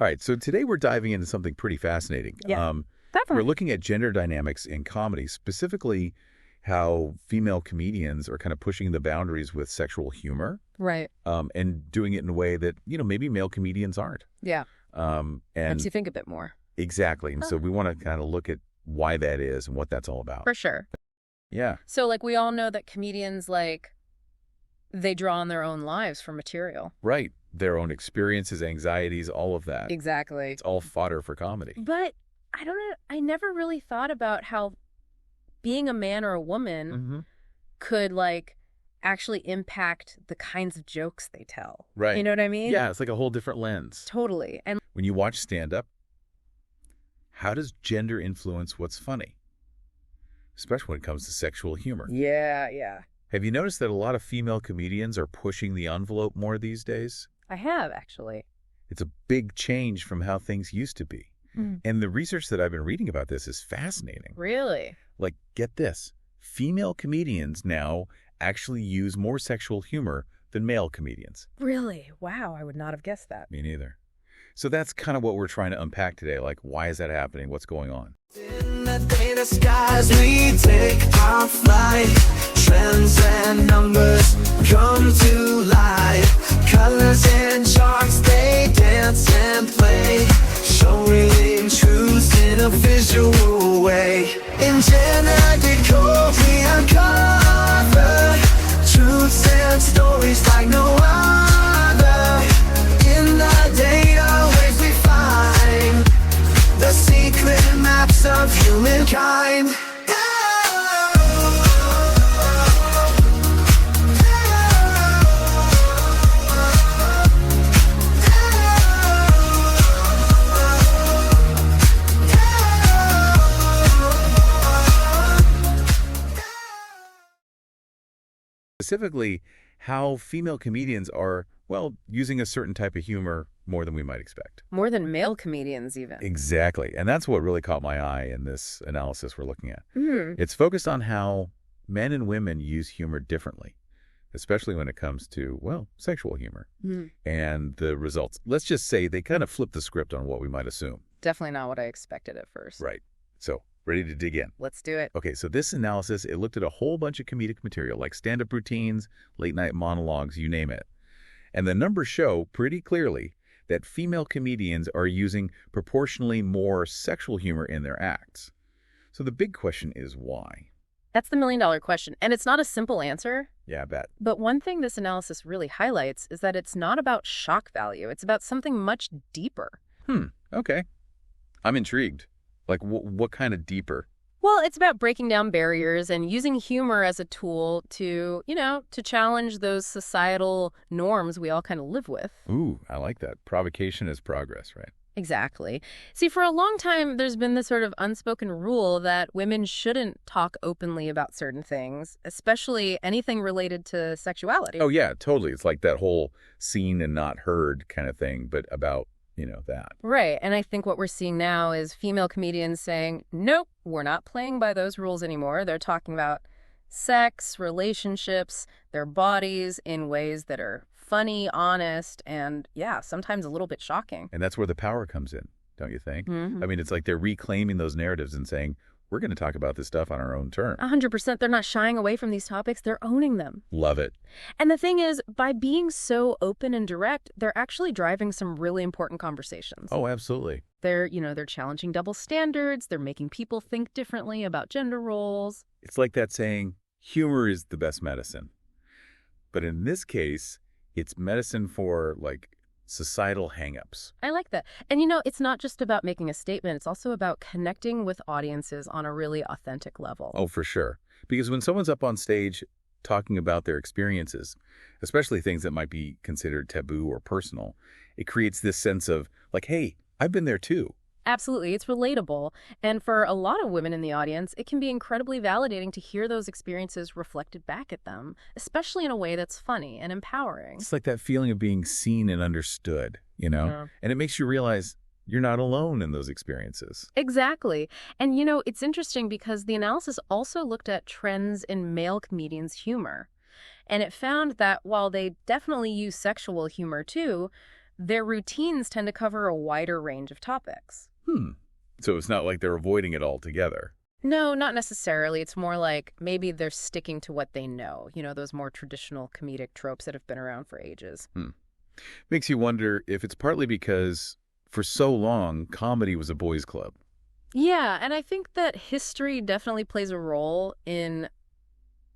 All right, so today we're diving into something pretty fascinating. Yeah, We're definitely. looking at gender dynamics in comedy, specifically how female comedians are kind of pushing the boundaries with sexual humor, Right. and doing it in a way that, maybe male comedians aren't. Yeah. And Helps you think a bit more. exactly. And so Huh. we want to kind of look at why that is and what that's all about. For sure. Yeah, So, like, we all know that comedians, like, they draw on their own lives for material. right. Their own experiences, anxieties, all of that. Exactly. It's all fodder for comedy. But I don't know. I never really thought about how being a man or a woman Mm-hmm. could, like, actually impact the kinds of jokes they tell. Right. You know what I mean? Yeah, it's like a whole different lens. Totally. And When you watch stand-up, how does gender influence what's funny? Especially when it comes to sexual humor. yeah. Have you noticed that a lot of female comedians are pushing the envelope more these days? I have, actually. It's a big change from how things used to be. Mm. And the research that I've been reading about this is fascinating. Really? Like, get this. Female comedians now actually use more sexual humor than male comedians. Really? Wow, I would not have guessed that. Me neither. So that's kind of what we're trying to unpack today. Like, why is that happening? What's going on? In the data skies, we take our flight. Trends and numbers come to life. Colors and charts, they dance and play. Showing truths in a visual way. In GenderDecoded, we uncover truths and stories like no other. In the data waves we find the secret maps of humankind. Specifically, how female comedians are, well, using a certain type of humor more than we might expect. More than male comedians, even. Exactly. And that's what really caught my eye in this analysis we're looking at. Hmm. It's focused on how men and women use humor differently, especially when it comes to, well, sexual humor. Hmm. And the results, let's just say they kind of flip the script on what we might assume. Definitely not what I expected at first. Right. So, ready to dig in. Let's do it. Okay, so this analysis, it looked at a whole bunch of comedic material, like stand-up routines, late-night monologues, you name it. And the numbers show pretty clearly that female comedians are using proportionally more sexual humor in their acts. So the big question is why? That's the million-dollar question. And it's not a simple answer. Yeah, I bet. But one thing this analysis really highlights is that it's not about shock value. It's about something much deeper. Okay. I'm intrigued. Like, what kind of deeper? Well, it's about breaking down barriers and using humor as a tool to, to challenge those societal norms we all kind of live with. Ooh, I like that. Provocation is progress, right? Exactly. See, for a long time, there's been this sort of unspoken rule that women shouldn't talk openly about certain things, especially anything related to sexuality. Oh, yeah, totally. It's like that whole seen and not heard kind of thing, but about, that. Right. And I think what we're seeing now is female comedians saying, nope, we're not playing by those rules anymore. They're talking about sex, relationships, their bodies in ways that are funny, honest, and yeah, sometimes a little bit shocking. And that's where the power comes in, don't you think? Mhm. I mean, it's like they're reclaiming those narratives and saying, we're going to talk about this stuff on our own terms. 100%. They're not shying away from these topics. They're owning them. Love it. And the thing is, by being so open and direct, they're actually driving some really important conversations. Oh, absolutely. They're challenging double standards. They're making people think differently about gender roles. It's like that saying, humor is the best medicine. But in this case, it's medicine for, like, societal hangups. I like that. And it's not just about making a statement. It's also about connecting with audiences on a really authentic level. Oh, for sure. Because when someone's up on stage talking about their experiences, especially things that might be considered taboo or personal, it creates this sense of, like, hey, I've been there too. Absolutely. It's relatable. And for a lot of women in the audience, it can be incredibly validating to hear those experiences reflected back at them, especially in a way that's funny and empowering. It's like that feeling of being seen and understood, Yeah. And it makes you realize you're not alone in those experiences. Exactly. And it's interesting because the analysis also looked at trends in male comedians' humor. And it found that while they definitely use sexual humor too, their routines tend to cover a wider range of topics. So it's not like they're avoiding it altogether. No, not necessarily. It's more like maybe they're sticking to what they know, those more traditional comedic tropes that have been around for ages. Makes you wonder if it's partly because for so long, comedy was a boys' club. Yeah, and I think that history definitely plays a role in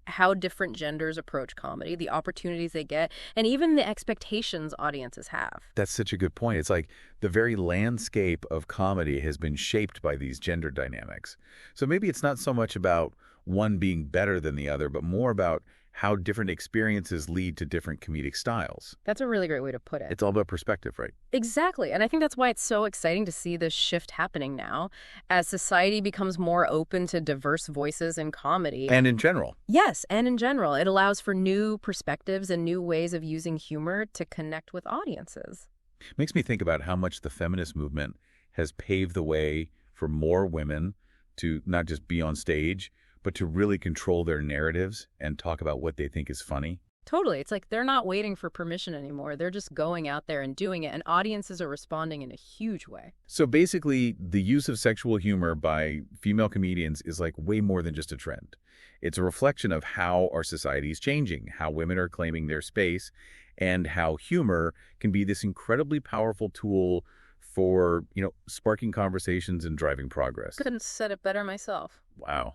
how different genders approach comedy, the opportunities they get, and even the expectations audiences have. That's such a good point. It's like the very landscape of comedy has been shaped by these gender dynamics. So maybe it's not so much about one being better than the other, but more about how different experiences lead to different comedic styles. That's a really great way to put it. It's all about perspective, right? Exactly. And I think that's why it's so exciting to see this shift happening now as society becomes more open to diverse voices in comedy. And in general. Yes, and in general. It allows for new perspectives and new ways of using humor to connect with audiences. Makes me think about how much the feminist movement has paved the way for more women to not just be on stage, but to really control their narratives and talk about what they think is funny. Totally. It's like they're not waiting for permission anymore. They're just going out there and doing it, and audiences are responding in a huge way. So basically, the use of sexual humor by female comedians is like way more than just a trend. It's a reflection of how our society is changing, how women are claiming their space, and how humor can be this incredibly powerful tool for, sparking conversations and driving progress. Couldn't have said it better myself. Wow.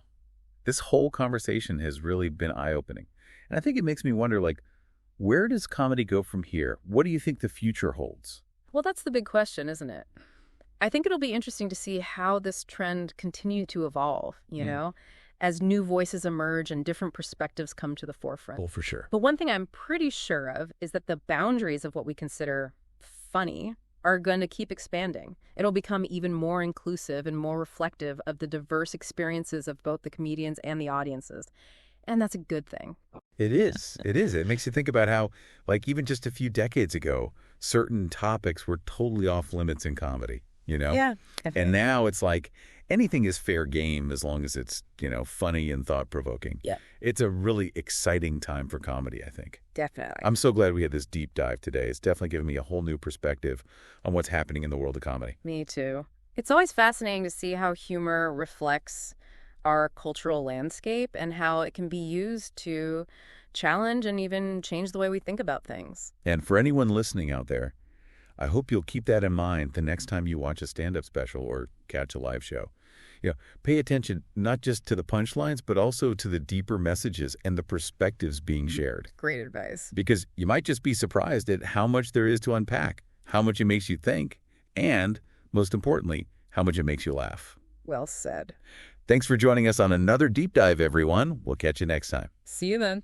This whole conversation has really been eye-opening. And I think it makes me wonder, where does comedy go from here? What do you think the future holds? Well, that's the big question, isn't it? I think it'll be interesting to see how this trend continues to evolve, as new voices emerge and different perspectives come to the forefront. Oh, for sure. But one thing I'm pretty sure of is that the boundaries of what we consider funny are going to keep expanding. It'll become even more inclusive and more reflective of the diverse experiences of both the comedians and the audiences. And that's a good thing. It is. It is. It makes you think about how, even just a few decades ago, certain topics were totally off limits in comedy, Yeah. Definitely. And now it's like anything is fair game as long as it's, funny and thought-provoking. Yeah. It's a really exciting time for comedy, I think. Definitely. I'm so glad we had this deep dive today. It's definitely given me a whole new perspective on what's happening in the world of comedy. Me too. It's always fascinating to see how humor reflects our cultural landscape and how it can be used to challenge and even change the way we think about things. And for anyone listening out there, I hope you'll keep that in mind the next time you watch a stand-up special or catch a live show. Pay attention not just to the punchlines, but also to the deeper messages and the perspectives being shared. Great advice. Because you might just be surprised at how much there is to unpack, how much it makes you think, and, most importantly, how much it makes you laugh. Well said. Thanks for joining us on another deep dive, everyone. We'll catch you next time. See you then.